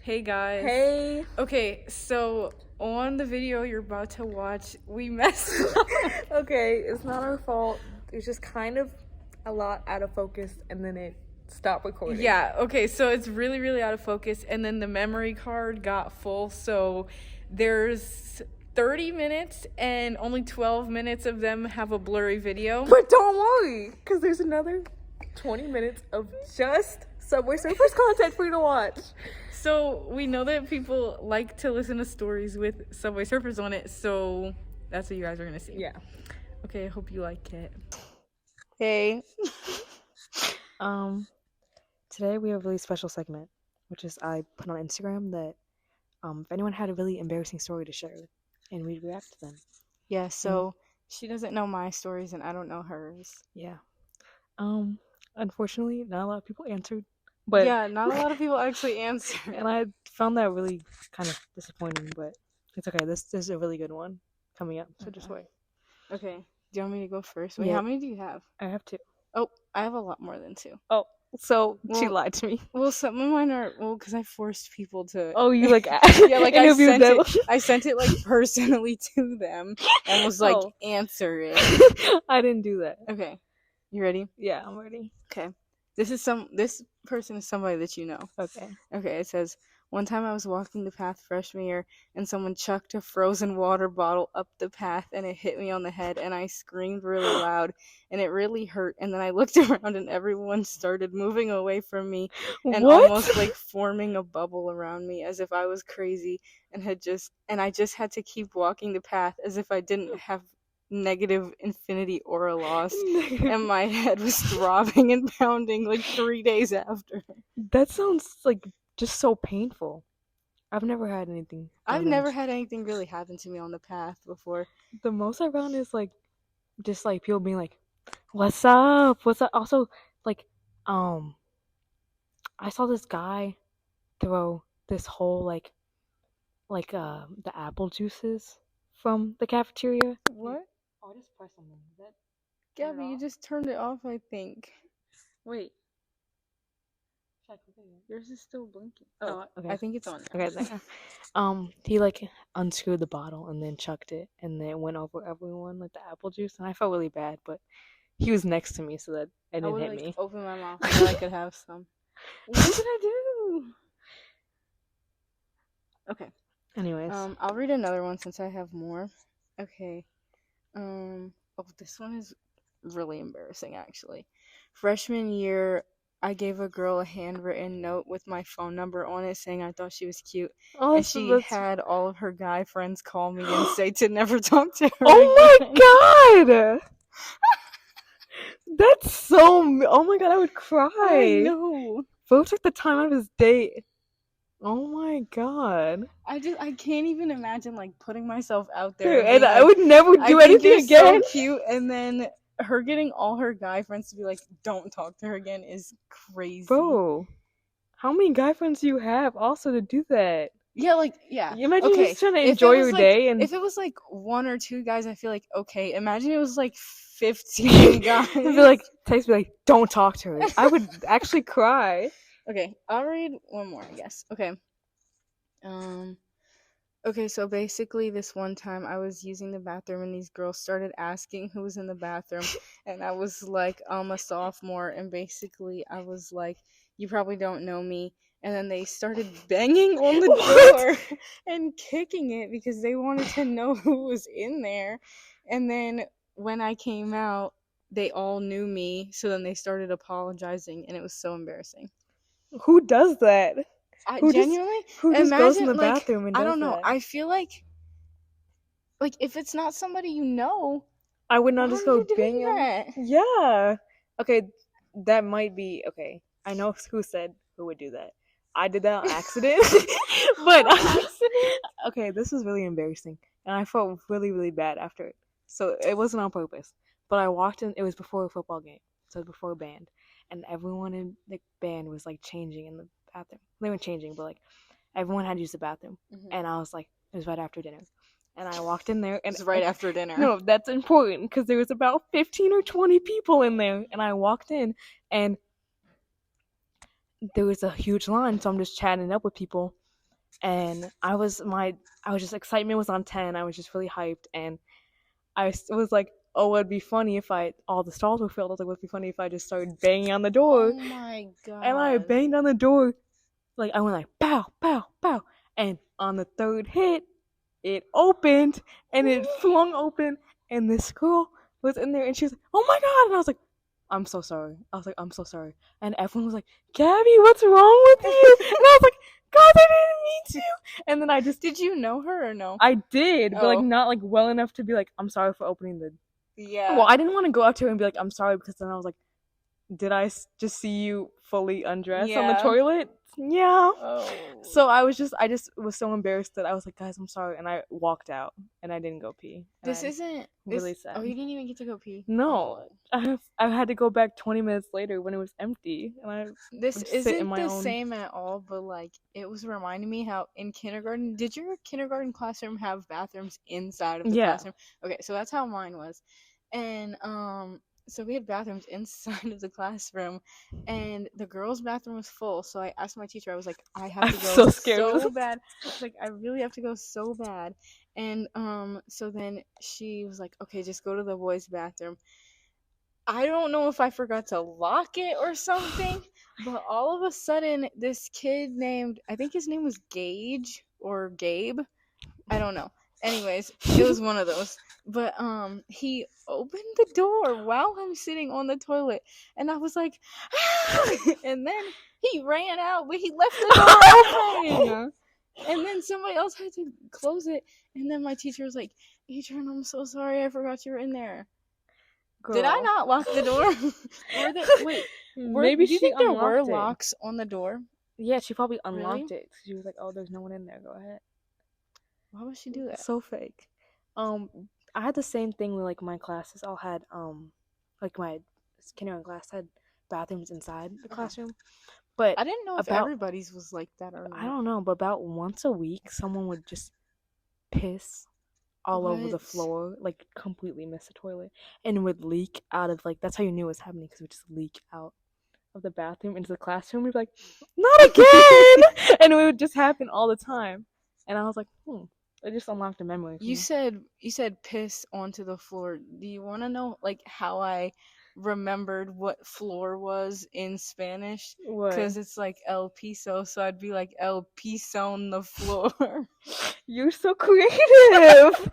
Hey guys. Hey. Okay, so on the video you're about to watch, we messed up. Okay, it's not our fault. It's just kind of a lot out of focus, and then it stopped recording. Yeah, okay, so it's really, really out of focus, and then the memory card got full, so there's 30 minutes and only 12 minutes of them have a blurry video. But don't worry, because there's another 20 minutes of just Subway Surfers content for you to watch. So we know that people like to listen to stories with Subway Surfers on it, so that's what you guys are gonna see. Yeah. Okay, I hope you like it. Hey. Today we have a really special segment, which is I put on Instagram that if anyone had a really embarrassing story to share, and we'd react to them. Yeah, so she doesn't know my stories and I don't know hers. Yeah. Unfortunately, not a lot of people answered. But yeah, not a lot of people actually answer. And I found that really kind of disappointing, but it's okay. This is a really good one coming up, so just wait. Okay. Do you want me to go first? Wait, Yeah. how many do you have? I have 2. Oh, I have a lot more than 2. Oh, so she Well- lied to me. Well, some of mine are because I forced people to. Oh, you like yeah, like I interviewed sent them. it. I sent it like personally to them and was like, Oh. answer it. I didn't do that. Okay, you ready? Yeah, I'm ready. Okay. This person is somebody that you know. Okay. Okay, it says, one time I was walking the path freshman year and someone chucked a frozen water bottle up the path and it hit me on the head and I screamed really loud and it really hurt and then I looked around and everyone started moving away from me and almost like forming a bubble around me as if I was crazy and I just had to keep walking the path as if I didn't have negative infinity aura loss and my head was throbbing and pounding like 3 days after. That sounds like just so painful. I've never had anything. I've never had anything really happen to me on the path before. The most I found is like just like people being like, "What's up? What's up?" Also, like, I saw this guy throw this whole like the apple juices from the cafeteria. What? Oh, I just pressed something. Is that? Gabby, you just turned it off, I think. Wait. Yours is still blinking. Oh, okay. I think it's on now. Okay. He like unscrewed the bottle and then chucked it, and then it went over everyone like the apple juice, and I felt really bad, but he was next to me, so that it didn't hit me. Open my mouth so I could have some. What did I do? Okay. Anyways. I'll read another one since I have more. Okay. Oh, this one is really embarrassing, actually. Freshman year, I gave a girl a handwritten note with my phone number on it saying I thought she was cute. Oh, and she had all of her guy friends call me and say to never talk to her Oh again. my god! That's so... Oh my god, I would cry. I know. Bo took the time out of his date. Oh my god. I can't even imagine like putting myself out there. And I would never do anything again. So cute, and then her getting all her guy friends to be like, "Don't talk to her again," is crazy. Bro, how many guy friends do you have also to do that? Yeah, like yeah. You imagine just trying to enjoy your day, and if it was like 1 or 2 guys, I feel like okay. Imagine it was like 15 guys. I'd be like, text me like, "Don't talk to her." I would actually cry. Okay, I'll read one more, I guess. Okay. Okay, so basically this one time I was using the bathroom and these girls started asking who was in the bathroom and I was like, I'm a sophomore, and basically I was like, you probably don't know me, and then they started banging on the door and kicking it because they wanted to know who was in there, and then when I came out, they all knew me, so then they started apologizing and it was so embarrassing. Who does that? Who genuinely? Who just goes in the bathroom and does I don't know. that? I feel like if it's not somebody you know, I would not just go bang that. Yeah. Okay, that might be okay. I know who said who would do that. I did that on accident. But okay, this was really embarrassing, and I felt really, really bad after it. So it wasn't on purpose. But I walked in. It was before a football game, so before a band, and everyone in the band was like changing in the bathroom. They weren't changing, but like everyone had to use the bathroom, and I was like, it was right after dinner, and I walked in there, and it's right after dinner. No, that's important because there was about 15 or 20 people in there, and I walked in, and there was a huge line, so I'm just chatting up with people, and I was just excitement was on 10. I was just really hyped, and was like, oh, it'd be funny if all the stalls were filled. I was like, it'd be funny if I just started banging on the door. Oh my And I god. banged on the door, like I went like pow, pow, pow, and on the third hit, it opened and it flung open, and this girl was in there, and she was like, "Oh my god!" And I was like, "I'm so sorry." I was like, "I'm so sorry," and everyone was like, "Gabby, what's wrong with you?" And I was like, "God, I didn't mean to." And then I just Did you know her or no? I did, but like Oh. not like well enough to be like, "I'm sorry for opening the." Yeah. Well, I didn't want to go up to her and be like, "I'm sorry," because then I was like, did I just see you fully undressed on the Yeah. toilet? Yeah. Oh. So I just was so embarrassed that I was like, guys, I'm sorry, and I walked out and I didn't go pee. And This isn't really this, sad. Oh, you didn't even get to go pee. No, Oh. I had to go back 20 minutes later when it was empty, and I This would sit in isn't my the own. same at all, but like it was reminding me how in kindergarten, did your kindergarten classroom have bathrooms inside of the Yeah. classroom? Okay, so that's how mine was. And so we had bathrooms inside of the classroom, and the girls' bathroom was full. So I asked my teacher, I was like, I have to I'm go so scared of so this. bad. I was like, I really have to go so bad. And so then she was like, okay, just go to the boys' bathroom. I don't know if I forgot to lock it or something, but all of a sudden, this kid named, I think his name was Gage or Gabe. I don't know. Anyways, it was one of those. But he opened the door while I'm sitting on the toilet, and I was like, ah! And then he ran out, but he left the door open. And then somebody else had to close it, and then my teacher was like, Adrian, I'm so sorry, I forgot you were in there. Girl. Did I not lock the door? Maybe do you she think there were unlocked it. locks on the door? Yeah, she probably Really? unlocked it. She was like, "Oh, there's no one in there. Go ahead." Why would she do that? So fake. I had the same thing with like my classes all had like my kindergarten class had bathrooms inside the classroom. But I didn't know if everybody's was like that or I don't know, but about once a week someone would just piss all over the What? floor, like completely miss the toilet, and it would leak out of like that's how you knew it was happening because it would just leak out of the bathroom into the classroom. We'd be like, "Not again!" And it would just happen all the time. And I was like, it just unlocked a memory. for You me. said piss onto the floor. Do you want to know like how I remembered what floor was in Spanish? What? Because it's like el piso, so I'd be like el piso on the floor. You're so creative.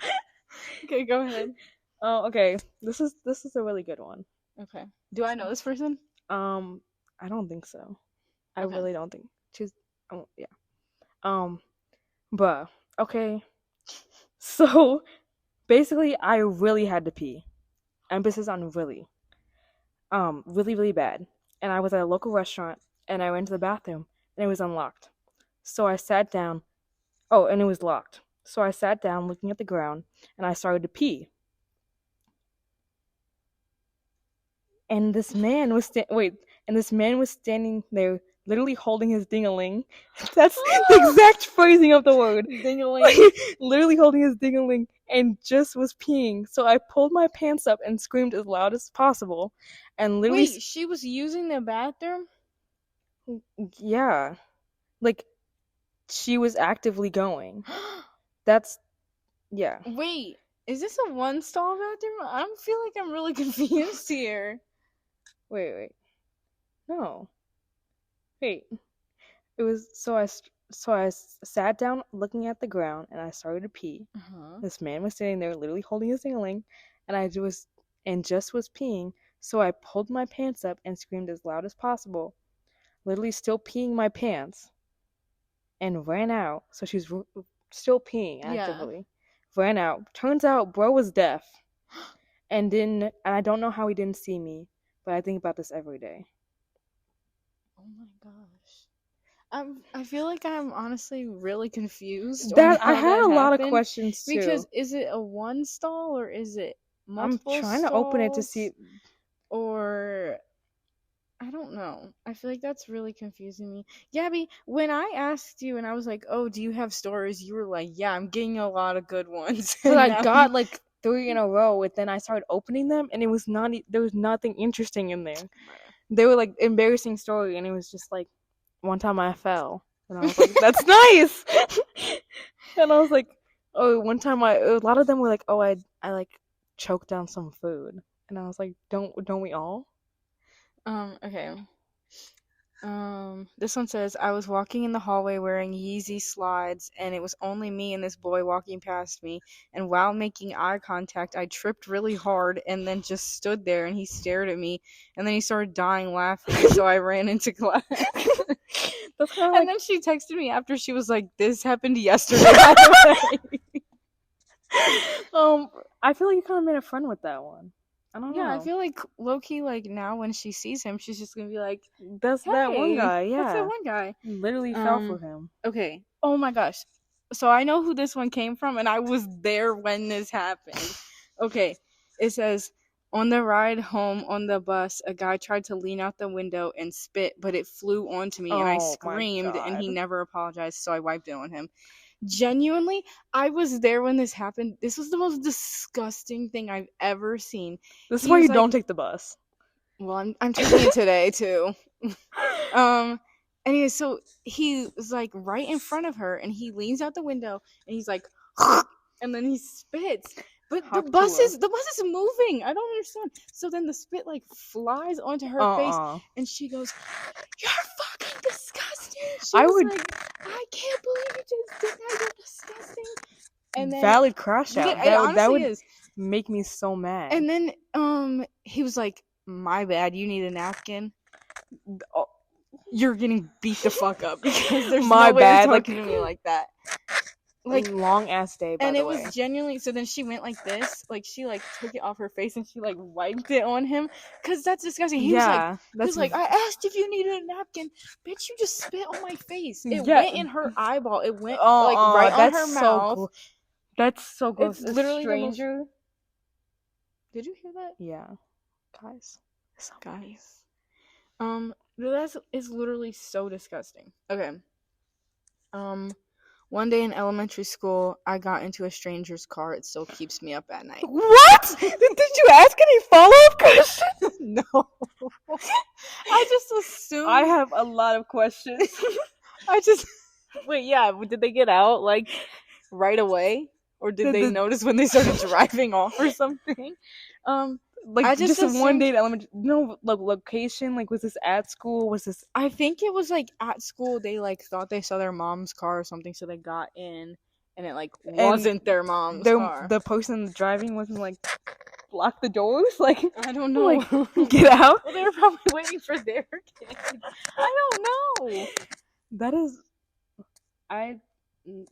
Okay, go ahead. Oh, okay. This is a really good one. Okay. Do I know this person? I don't think so. I Okay. really don't think. Yeah. But okay. So basically, I really had to pee. Emphasis on really. Really, really bad. And I was at a local restaurant, and I went to the bathroom, and it was unlocked. So I sat down. Oh, and it was locked. So I sat down, looking at the ground, and I started to pee. And this man was standing there, literally holding his ding-a-ling. That's the exact phrasing of the word. Ding-a-ling. Literally holding his ding-a-ling and just was peeing. So I pulled my pants up and screamed as loud as possible, and literally. Wait, she was using the bathroom? Yeah, like she was actively going. That's yeah. Wait, is this a one-stall bathroom? I feel like I'm really confused here. Wait. No. Wait. It was so I sat down looking at the ground and I started to pee. This man was sitting there literally holding his ding-a-ling, and I just was peeing. So I pulled my pants up and screamed as loud as possible, literally still peeing my pants, and ran out. So she's still peeing actively. Yeah. Ran out. Turns out bro was deaf and I don't know how he didn't see me, but I think about this every day. Oh my gosh. I feel like I'm honestly really confused. I had a lot of questions too. Because is it a one stall or is it multiple I'm trying to open it to see. Or I don't know. I feel like that's really confusing me. Gabby, when I asked you and I was like, "Oh, do you have stories?" You were like, "Yeah, I'm getting a lot of good ones." But I got like 3 in a row, and then I started opening them, and it was there was nothing interesting in there. They were like embarrassing story, and it was just like one time I fell. And I was like, that's nice. And I was like, oh, one time a lot of them were like, oh, I like choked down some food. And I was like, don't we all? Okay. This one says, I was walking in the hallway wearing Yeezy slides, and it was only me and this boy walking past me. And while making eye contact, I tripped really hard and then just stood there, and he stared at me, and then he started dying laughing, so I ran into class. That's kind of And then she texted me after, she was like, this happened yesterday, by the way. I feel like you kind of made a friend with that one. I don't know. Yeah, I feel like low-key, like, now when she sees him, she's just gonna be like, that's that one "Hey, guy. Yeah, that's that one guy." Literally fell for him. Okay. Oh my gosh. So I know who this one came from, and I was there when this happened. Okay. It says, on the ride home on the bus, a guy tried to lean out the window and spit, but it flew onto me, and I Oh my screamed, and he God. never apologized, so I wiped it on him. Genuinely, I was there when this happened. This was the most disgusting thing I've ever seen. This is He why was you like- don't take the bus. Well, I'm taking it today too. Anyway, so he was like right in front of her, and he leans out the window, and he's like, and then he spits. But the bus is moving. I don't understand. So then the spit like flies onto her face, and she goes, "You're fucking disgusting." She was like, "I can't believe you just did that. You're disgusting." And then valid crash out. It that would is. make me so mad. And then he was like, "My bad. You need a napkin." You're getting beat the fuck up because there's My no way bad, you're like- talking to me like that. Like, long ass day, by and the it way. was genuinely. So then she went like this, like she like took it off her face and she like wiped it on him, cause that's disgusting. He was like, I asked if you needed a napkin, bitch. You just spit on my face. It went in her eyeball. It went like right on her mouth. That's so gross. It's literally the most- stranger. Did you hear that? Yeah, guys. That is literally so disgusting. Okay. One day in elementary school, I got into a stranger's car. It still keeps me up at night. What? Did you ask any follow-up questions? No. I just assumed. I have a lot of questions. Wait, yeah. Did they get out like right away, or did they notice when they started driving off or something? Like I just just one day at elementary. No, like location. Like was this at school? Was this? I think it was like at school. They like thought they saw their mom's car or something, so they got in, and it like wasn't their mom's car. The person driving wasn't like block the doors. Like I don't know. Like get out. Well, they were probably waiting for their kid. I don't know. That is,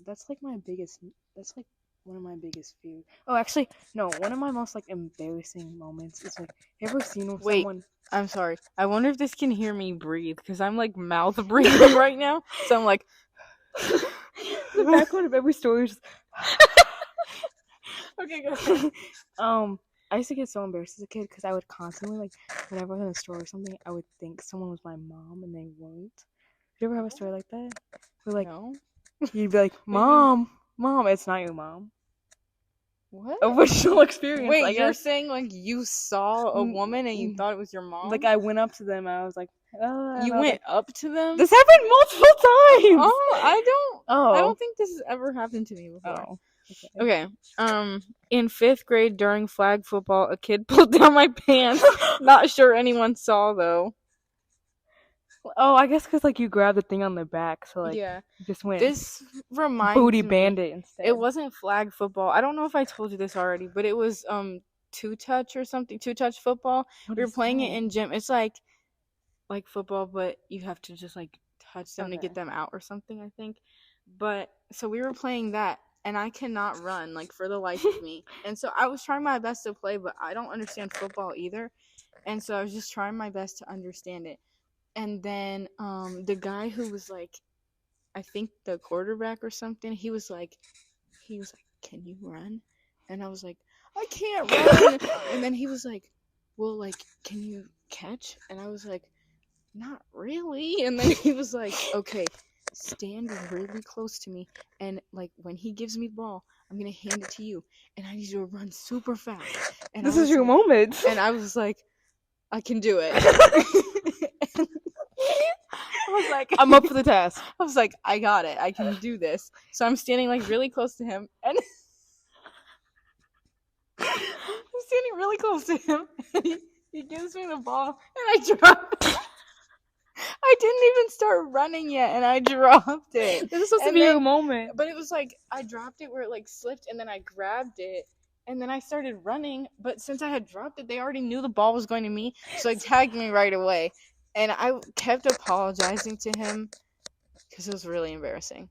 that's like my biggest. That's like one of my biggest fears. Oh, actually, no. One of my most like embarrassing moments is like, you ever seen with someone? I'm sorry. I wonder if this can hear me breathe because I'm like mouth breathing right now. So I'm like, the background of every story is just. Okay, go. I used to get so embarrassed as a kid because I would constantly like, whenever I was in a store or something, I would think someone was my mom and they weren't. Did you ever have a story like that? Where like, No. you'd be like, Mom, it's not your mom. What? Original experience. Wait, I you're guess. saying like you saw a woman and you thought it was your mom? Like I went up to them and I was like, you went up to them? This happened multiple times. Oh, I don't Oh. think this has ever happened to me before. Oh. Okay. In 5th grade during flag football, a kid pulled down my pants. Not sure anyone saw though. Oh, I guess because like you grabbed the thing on the back, so like Yeah. you just went This reminds booty me. bandit instead. It wasn't flag football. I don't know if I told you this already, but it was two-touch or something. Two-touch football. What We were is playing that? it in gym. It's like football, but you have to just like touch them to Okay. get them out or something, I think. But so we were playing that, and I cannot run like for the life of me. And so I was trying my best to play, but I don't understand football either. And so I was just trying my best to understand it. And then the guy who was like, I think the quarterback or something, he was like, "Can you run?" And I was like, "I can't run." And then he was like, "Well, like, can you catch?" And I was like, "Not really." And then he was like, "Okay, stand really close to me, and like when he gives me the ball, I'm gonna hand it to you, and I need you to run super fast." And This I is was your like- moment. And I was like, "I can do it." was like, I'm up for the task. I was like, I got it. I can do this. So I'm standing like really close to him, and I'm standing really close to him, and he gives me the ball, and I drop it. I didn't even start running yet, and I dropped it. This is supposed to And be then- a moment. But it was like, I dropped it where it like slipped, and then I grabbed it, and then I started running. But since I had dropped it, they already knew the ball was going to me, so they tagged me right away. And I kept apologizing to him because it was really embarrassing.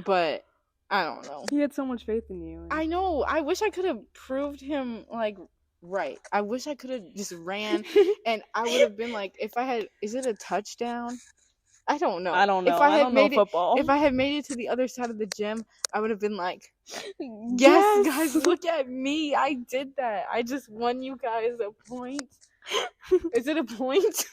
But I don't know. He had so much faith in you. I know. I wish I could have proved him like right. I wish I could have just ran, and I would have been like, if I had, is it a touchdown? I don't know. I don't know. If I had don't know made it, football. if I had made it to the other side of the gym, I would have been like, yes, guys, look at me. I did that. I just won you guys a point. Is it a point?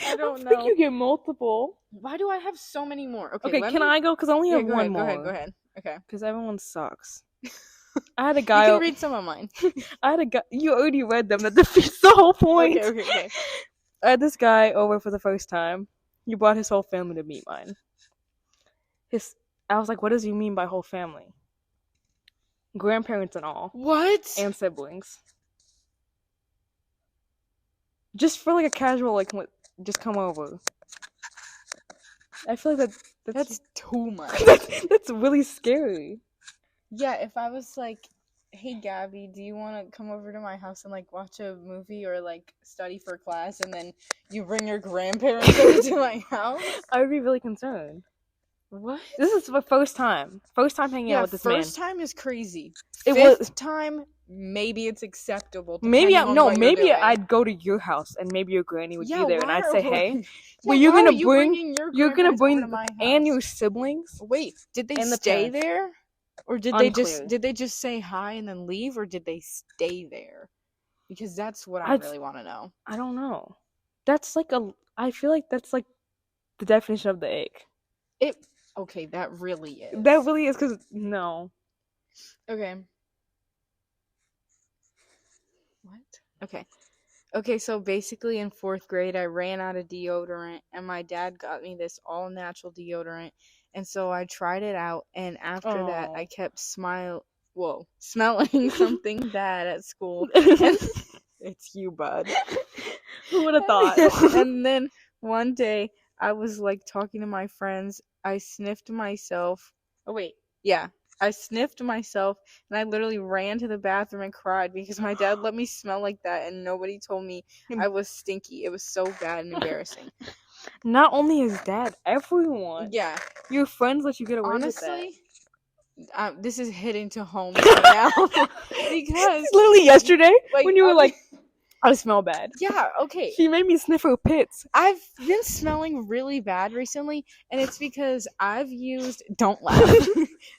I don't think know. you get multiple. Why do I have so many more? Okay, let can me- I go? Because I only Yeah, have go one ahead, more. Go ahead. Okay. Because everyone sucks. I had a You guy. can read some of mine. I had a guy. You already read them. That defeats the whole point. Okay. I had this guy over for the first time. He brought his whole family to meet mine. I was like, what does he mean by whole family? Grandparents and all. What? And siblings. Just for like a casual, like, just come over. I feel like That's too much. that's really scary. Yeah, if I was like, hey Gabby, do you want to come over to my house and like watch a movie or like study for class, and then you bring your grandparents over to my house? I would be really concerned. What? This is the first time hanging out with this man. first time is crazy. It Fifth was- time, maybe it's acceptable. Maybe depending on what you're doing. I'd go to your house and maybe your granny would be there and why I'd say, are- "Hey, Yeah, well, you're why gonna are you bring- bringing your you're gonna grandparents over bring to my and house? your siblings." Wait, did they and the stay parents. there, or did Unclear. they just say hi and then leave, or did they stay there? Because that's what I I'd- really want to know. I don't know. That's like I feel like that's like the definition of the egg. Okay, that really is. That really is because no. Okay. What? Okay, so basically in 4th grade, I ran out of deodorant, and my dad got me this all-natural deodorant, and so I tried it out, and after that, Aw. I kept smelling something bad at school. It's you, bud. Who would have thought? And then one day, I was like talking to my friends. I sniffed myself. Oh, wait. Yeah. I sniffed myself, and I literally ran to the bathroom and cried because my dad let me smell like that, and nobody told me I was stinky. It was so bad and embarrassing. Not only his dad, everyone. Yeah. Your friends let you get away Honestly, with that. this is hitting to home right now. Because, Literally yesterday like, when you were okay. like, I smell bad. yeah, okay. She made me sniff her pits. I've been smelling really bad recently, and it's because don't laugh.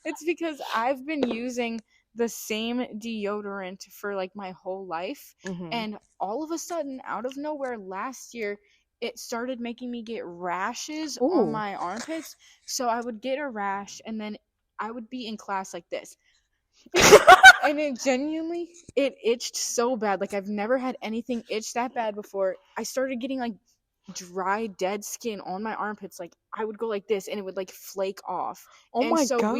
It's because I've been using the same deodorant for like my whole life, and all of a sudden, out of nowhere, last year, it started making me get rashes Ooh. on my armpits. So I would get a rash, and then I would be in class like this. And it genuinely, it itched so bad. Like, I've never had anything itch that bad before. I started getting like dry, dead skin on my armpits. Like, I would go like this, and it would like flake off. Oh And my so god.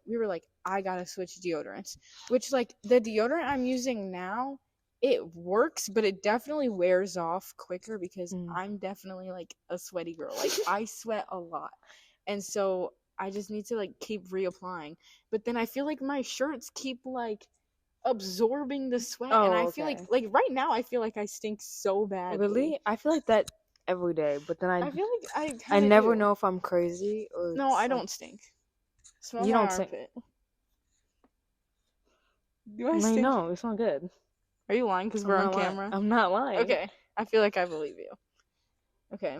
we were like, I gotta switch deodorants. Which, like, the deodorant I'm using now, it works, but it definitely wears off quicker because I'm definitely like a sweaty girl. Like, I sweat a lot, and so I just need to like keep reapplying. But then I feel like my shirts keep like absorbing the sweat, and I feel okay. like right now I feel like I stink so badly. Really? I feel like that every day, but then I feel like I I kinda never do. know if I'm crazy or No, I some- don't stink. Smell You my don't stink. armpit. Do I I stink? know it's not good. Are you lying because we're I'm on not lying. camera? I'm not lying. Okay, I feel like I believe you. Okay.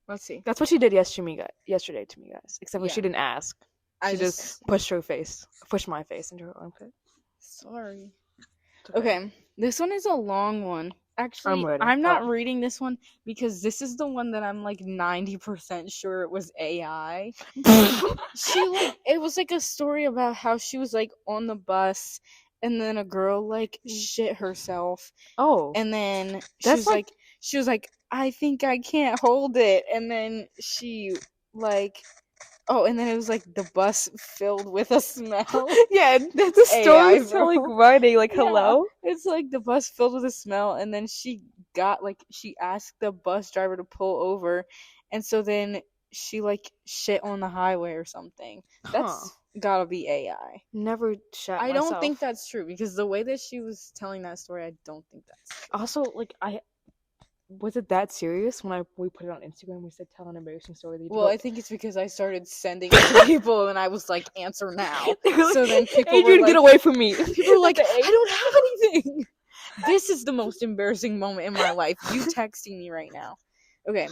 Let's see. That's what she did yesterday to me, guys. Except for Yeah. she didn't ask. I She just pushed my face into her armpit. sorry. It's Okay, this one is a long one. Actually, I'm ready. I'm not Oh. reading this one because this is the one that I'm like 90% sure it was AI. It was like a story about how she was like on the bus, and then a girl like shit herself, Oh. and then she That's was like- like she was like, I think I can't hold it. And then she, like, oh, and then it was like the bus filled with a smell. Yeah, That's the AI, stories are like bro. writing like Yeah. hello. It's like the bus filled with a smell, and then she asked the bus driver to pull over, and so then she like shit on the highway or something. That's gotta be AI. Never shat I myself. don't think that's true because the way that she was telling that story, I don't think that's true. Also, like was it that serious when we put it on Instagram? We said tell an embarrassing story. Well, I think it's because I started sending it to people, and I was like, answer now. So then people Adrian, were get like, away from me. people were like, I don't have anything. This is the most embarrassing moment in my life. You texting me right now. Okay.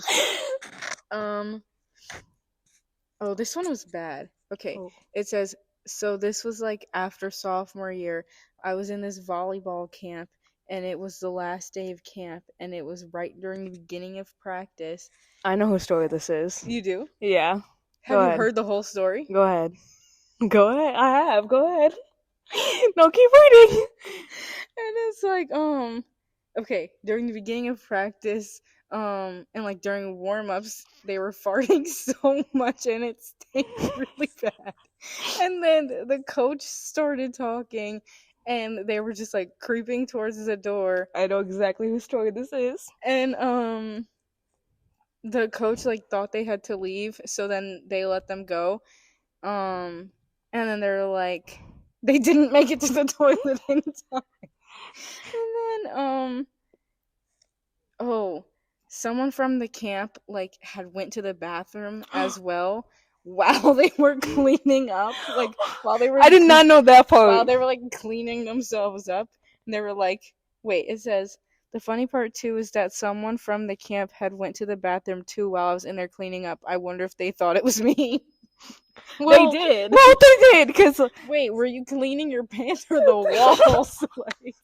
Oh, this one was bad. Okay. Oh. It says, so this was like after sophomore year. I was in this volleyball camp, and it was the last day of camp, and it was right during the beginning of practice. I know whose story this is. You do? Yeah. Have you heard the whole story? Go ahead. Go ahead. I have. Go ahead. No, keep reading. And it's like, okay, during the beginning of practice, and like during warm-ups, they were farting so much and it stank really bad. And then the coach started talking, and they were just like creeping towards the door. I know exactly whose story this is. And the coach like thought they had to leave, so then they let them go. And then they're like, they didn't make it to the toilet in time. And then oh, someone from the camp like had went to the bathroom as well while they were cleaning up, like while they were I did not know that part. while they were like cleaning themselves up, and they were like, wait, it says the funny part too is that someone from the camp had went to the bathroom too while I was in there cleaning up. I wonder if they thought it was me. Well, they did. Well, they did, because wait, were you cleaning your pants or the walls? Like,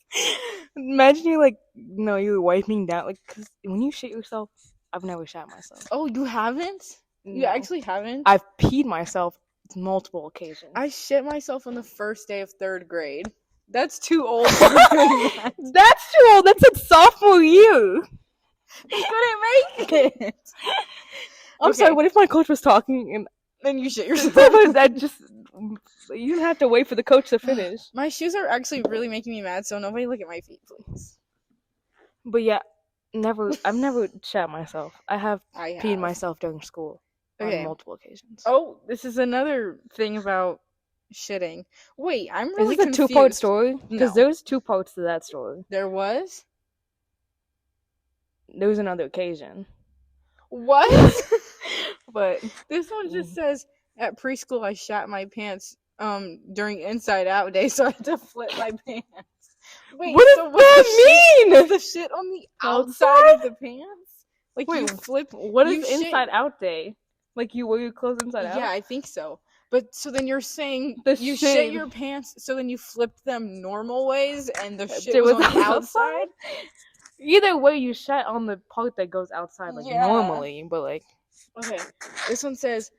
imagine you like, no, you were wiping down, like, because when you shit yourself, I've never shat myself. oh, you haven't? You No. actually haven't? I've peed myself multiple occasions. I shit myself on the first day of 3rd grade. That's too old for doing that. That's too old. That's like sophomore year. I couldn't make it. I'm Okay. sorry. What if my coach was talking and Then you shit yourself. that just you didn't have to wait for the coach to finish. My shoes are actually really making me mad, so nobody look at my feet, please. But yeah, I've never shat myself. I have I peed have. myself during school Okay. on multiple occasions. Oh, this is another thing about shitting. Wait, I'm Is really this a confused. 2-part story? Because No. there's 2 parts to that story. There was? There was another occasion. What? But This one just says, at preschool I shat my pants during Inside Out Day, so I had to flip my pants. Wait, what so does was the that mean? Was the shit on the outside of the pants? Like Wait, you flip. What you is shit- Inside Out Day? Like you wear your clothes inside out? Yeah, I think so. But so then you're saying The you shit- shit your pants, so then you flipped them normal ways, and the shit It was on the outside. Either way, you shat on the part that goes outside, like Yeah. normally, but like. Okay, this one says,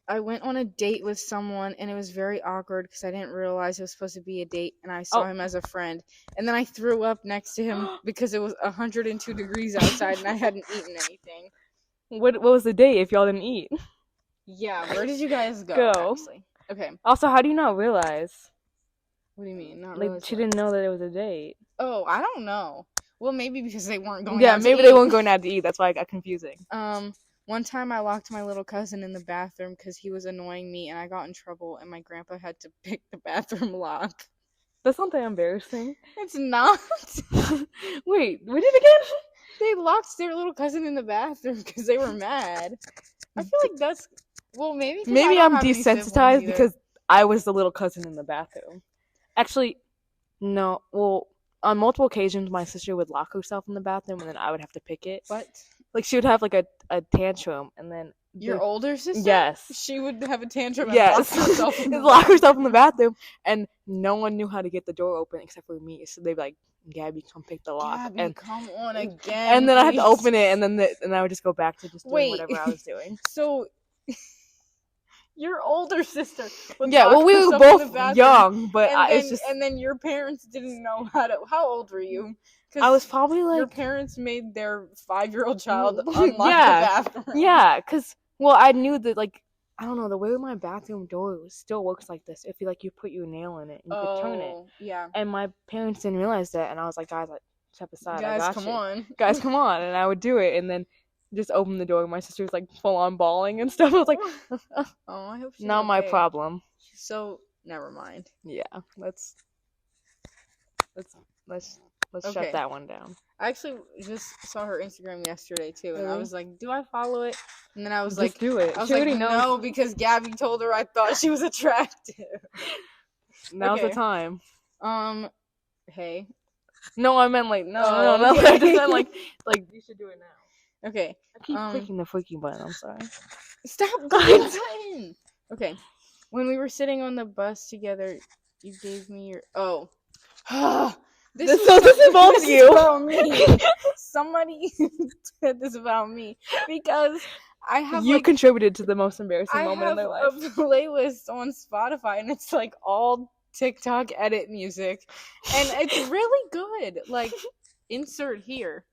I went on a date with someone, and it was very awkward because I didn't realize it was supposed to be a date, and I saw him as a friend. And then I threw up next to him because it was 102 degrees outside, and I hadn't eaten anything. What was the date if y'all didn't eat? Yeah, where did you guys go? Go. Actually? Okay, Also, how do you not realize? what do you mean? Not Like realize she what? didn't know that it was a date. Oh, I don't know. Well, maybe because they weren't going. Yeah, out to maybe they eat. weren't going out to eat. That's why it got confusing. One time I locked my little cousin in the bathroom because he was annoying me, and I got in trouble, and my grandpa had to pick the bathroom lock. That's not that embarrassing. It's not. Wait, we did it again? They locked their little cousin in the bathroom because they were mad. I feel like that's maybe. 'cause I Maybe don't I'm have any siblings desensitized either. because I was the little cousin in the bathroom. Actually, no. Well, on multiple occasions, my sister would lock herself in the bathroom, and then I would have to pick it. What? Like she would have like a tantrum, and then Your older sister? Yes. She would have a tantrum and Yes, lock herself in the lock herself in the bathroom, and no one knew how to get the door open except for me. So they'd be like, "Gabby, come pick the lock," Gabby, come on again. and then I had to please. open it, and then I would just go back to just doing Wait. whatever I was doing. So, your older sister would Yeah, lock well, we were herself in the both bathroom, young, but and then, it's just and then your parents didn't know how to. How old were you? I was probably your like, parents made their 5-year-old child unlock Yeah. the bathroom. yeah, because, well, I knew that, like, I don't know, the way my bathroom door still works like this. If you put your nail in it, and you could turn it. Oh, yeah. And my parents didn't realize that, and I was like, guys, step aside, I Guys, got come you. on. Guys, come on. And I would do it, and then just open the door, and my sister was like full on bawling and stuff. I was like, Oh, I hope she's not my okay. problem. So, never mind. Yeah, let's Okay. shut that one down. I actually just saw her Instagram yesterday too, and I Really? was like, "Do I follow it?" And then I was Just like, do it. I was She like, already knows. "No," because Gabby told her I thought she was attractive. Now's the Okay. time. Hey. No, I meant like no. Okay. I just meant like you should do it now. Okay. I keep clicking the freaking button. I'm sorry. Stop clicking the button. Okay. When we were sitting on the bus together, you gave me your This involves you. About me. Somebody said this about me because I have You contributed to the most embarrassing moment in their life. I have a playlist on Spotify, and it's like all TikTok edit music, and it's really good. Like, insert here.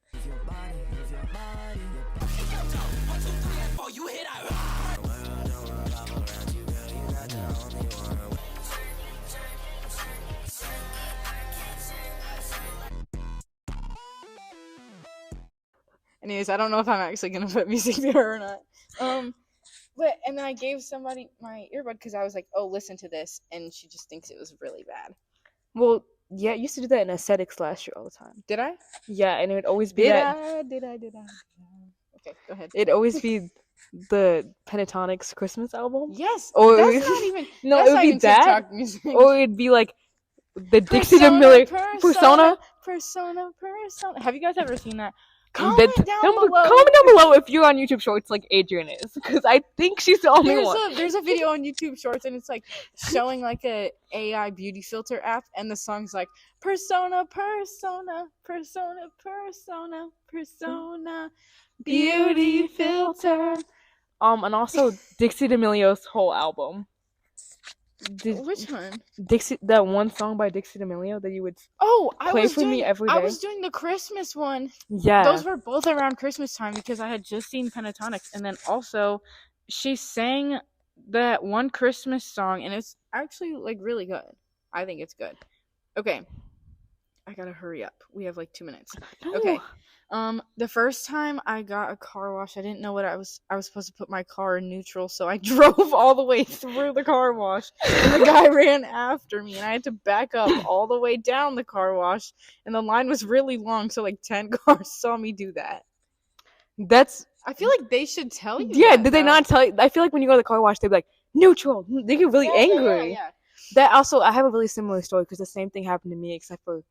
Anyways, I don't know if I'm actually gonna put music there or not. But and then I gave somebody my earbud because I was like, "Oh, listen to this," and she just thinks it was really bad. Well, yeah, I used to do that in aesthetics last year all the time. Did I? Yeah, and it would always be Did that. I? Okay, go ahead. It'd always be the Pentatonics Christmas album. Yes. Or That's not even. No, that's it would not be even that, TikTok music. or it'd be like the Dixie D'Amelio Persona. Have you guys ever seen that? Comment down below. Comment down below if you're on YouTube Shorts like Adrian is, because I think she's the only one. There's a video on YouTube Shorts, and it's like showing like a AI beauty filter app, and the song's like persona beauty filter. And also Dixie D'Amelio's whole album. Which one? Dixie, that one song by Dixie D'Amelio that you would play for me every day. I was doing the Christmas one. Yeah. Those were both around Christmas time because I had just seen Pentatonics, and then also she sang that one Christmas song, and it's actually like really good. I think it's good. Okay. I gotta hurry up. We have like 2 minutes. No. Okay. The first time I got a car wash, I didn't know what I was supposed to put my car in neutral, so I drove all the way through the car wash, and the guy ran after me, and I had to back up all the way down the car wash, and the line was really long, so like 10 cars saw me do that. I feel like they should tell you. Yeah, that, did they though. not tell you? I feel like when you go to the car wash, they'd be like, neutral. They get really angry. Yeah. That also, I have a really similar story because the same thing happened to me, except for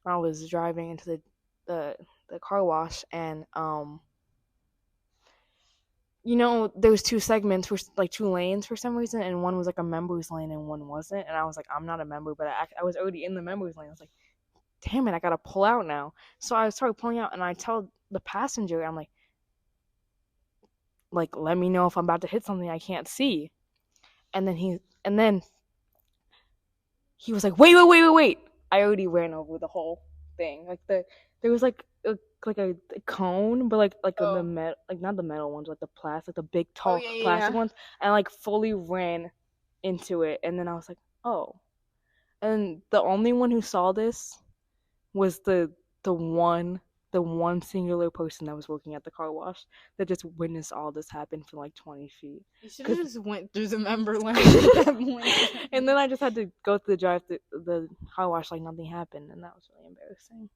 when I was driving into the car wash, and you know, there was 2 segments for like 2 lanes for some reason, and one was like a members lane and one wasn't, and I was like, I'm not a member, but I was already in the members lane. I was like, damn it, I gotta pull out now. So I started pulling out, and I tell the passenger, I'm like let me know if I'm about to hit something I can't see. And then he was like, wait. I already ran over the whole thing. Like there was like a cone, but like the metal, like not the metal ones, like the plastic, the big tall plastic ones, and I like fully ran into it. And then I was like, oh. And the only one who saw this was the one singular person that was working at the car wash that just witnessed all this happen from like 20 feet. You should have just went through the member lane at that point. And then I just had to go through the car wash like nothing happened, and that was really embarrassing.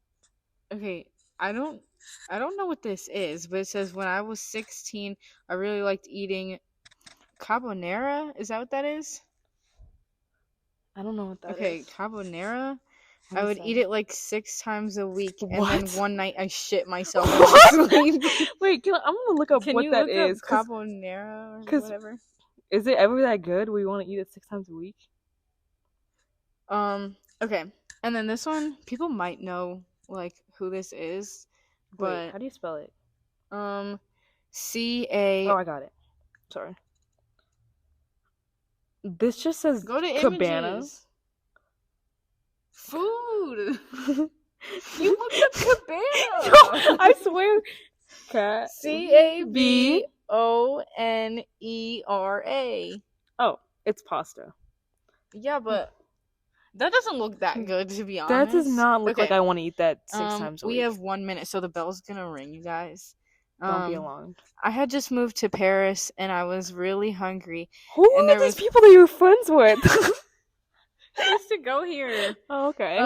Okay, I don't know what this is, but it says when I was 16, I really liked eating carbonara. Is that what that is? I don't know what that is. Okay, carbonara. What I is would that? eat it like 6 times a week, and What? then one night I shit myself in my sleep. Wait, I'm gonna look up what that is. Carbonara or 'cause- whatever. Is it ever that good where you want to eat it 6 times a week? Okay, and then this one, people might know like who this is, but Wait, how do you spell it? C-A. Oh, I got it. Sorry. This just says Go to cabana. images. Food. You looked up cabana. I swear. Cat. Cabonera. Oh, it's pasta. Yeah, but that doesn't look that good, to be honest. That does not look like Okay. I want to eat that 6 times a week. We have 1 minute, so the bell's gonna ring, you guys. Don't be alarmed. I had just moved to Paris, and I was really hungry. Who and are there these was- people that you're friends with? I used to go here. Oh, okay.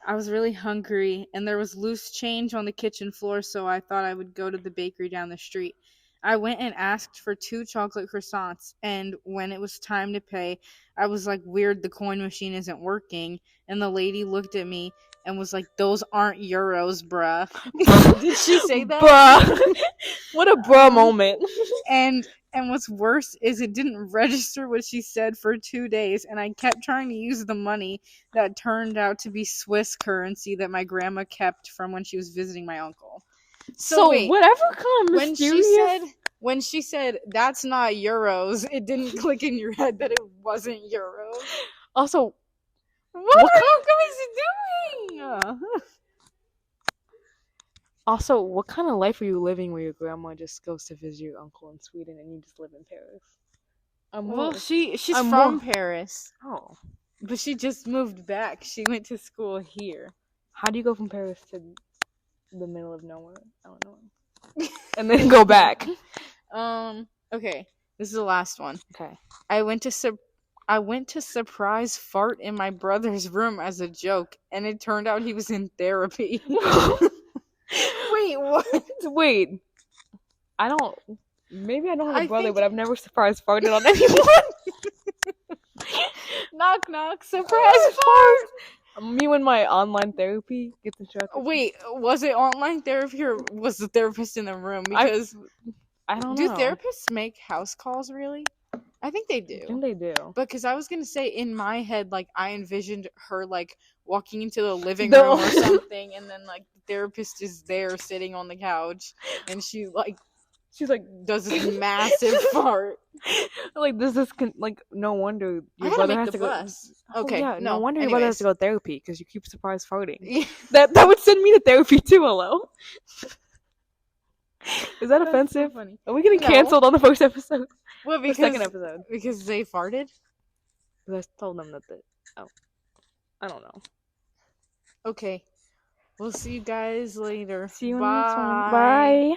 I was really hungry, and there was loose change on the kitchen floor, so I thought I would go to the bakery down the street. I went and asked for 2 chocolate croissants, and when it was time to pay, I was like, weird, the coin machine isn't working, and the lady looked at me and was like, those aren't euros, bruh. Did she say that? Bruh. What a bruh moment. And what's worse is it didn't register what she said for 2 days, and I kept trying to use the money that turned out to be Swiss currency that my grandma kept from when she was visiting my uncle. So wait, whatever kind of mysterious... when she said that's not euros, it didn't click in your head that it wasn't euros. Also, What are you guys doing? Also, what kind of life are you living where your grandma just goes to visit your uncle in Sweden and you just live in Paris? Well, she's I'm from more- Paris, Oh. but she just moved back. She went to school here. How do you go from Paris to the middle of nowhere? I don't know. And then go back. Okay, this is the last one. Okay. I went to surprise fart in my brother's room as a joke, and it turned out he was in therapy. Wait, what? Wait. Maybe I don't have a I brother, think- but I've never surprise farted on anyone. Knock knock, surprise fart. Me when my online therapy gets interrupted. Wait, was it online therapy or was the therapist in the room? Because I don't do know. therapists make house calls really? I think they do. I think they do. Because I was gonna say in my head, like I envisioned her like walking into the living No. room or something, and then like the therapist is there sitting on the couch, and she like She's like, does this massive fart. like no wonder I your gotta brother make has the to go. bus. Oh, Okay, yeah, no wonder your brother has to anyways. go to therapy because you keep surprise farting. Yeah. That would send me to therapy too. Hello. Is that That's so offensive? funny. Are we getting No. canceled on the first episode? Well, The because second episode. because they farted. Because I told them that. I don't know. Okay, we'll see you guys later. See you in the next one. Bye.